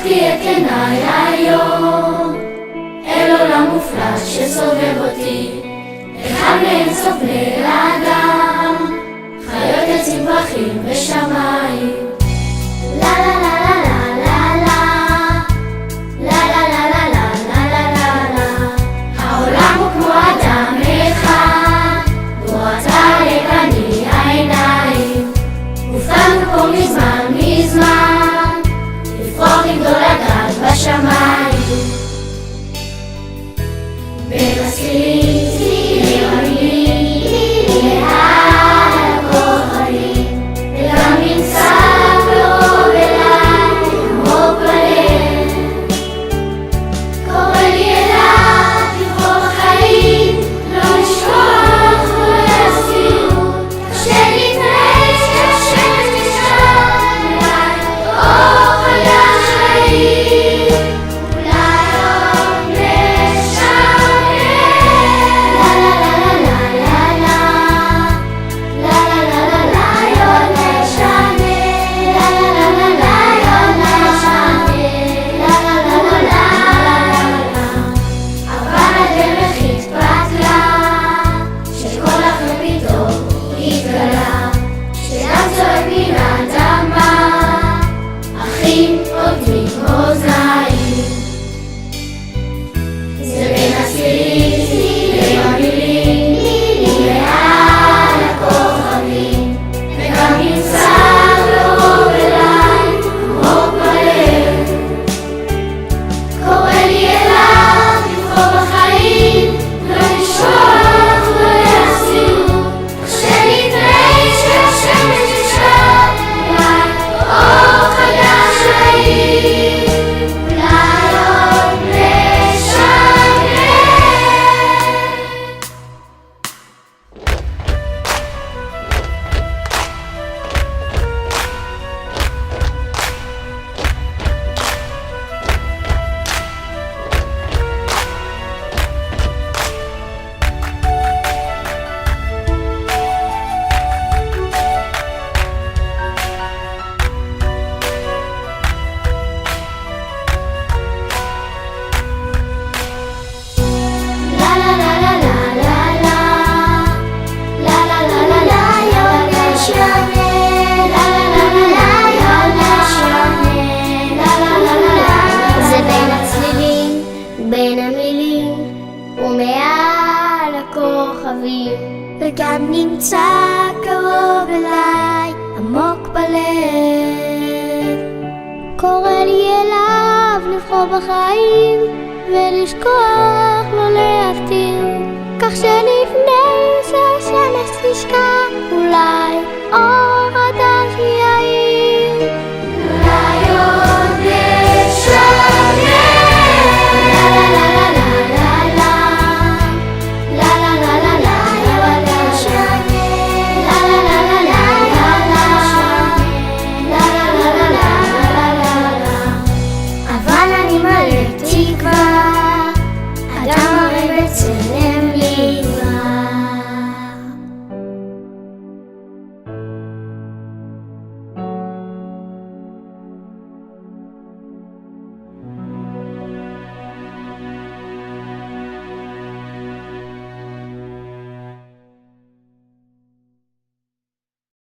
פקחתי את עיניי היום אל עולם מופלא שסובב אותי, אחד מאינסוף בני האדם, חיות עצים פרחים ושמיים. לה לה לה לה לה לה לה לה לה לה לה לה לה לה. העולם הוא כמו אדם אחד, בו אתה לבני העיניים, הופענו פה מזמן מזמן, לפרוח לגדול לגעת בשמיים. בין הצלילים המילים מעל הכוכבים, וגם נמצא קרוב אליי עמוק בלב, קורא לי אליו לבחור בחיים, לא לשכוח ולהסתיר, כשנתנהג כשהשמש תשקע אליי אור חדש חיים. בין המילים ומעל הכוכבים, וגם נמצא קרוב אליי עמוק בלב, קורא לי אליו לבחור בחיים ולשכוח לא להסתיר, כך שלפני שהשמש תשקע אולי אור חדש יאיר. אולי עוד נשנה תקווה, אדם הרי בצלם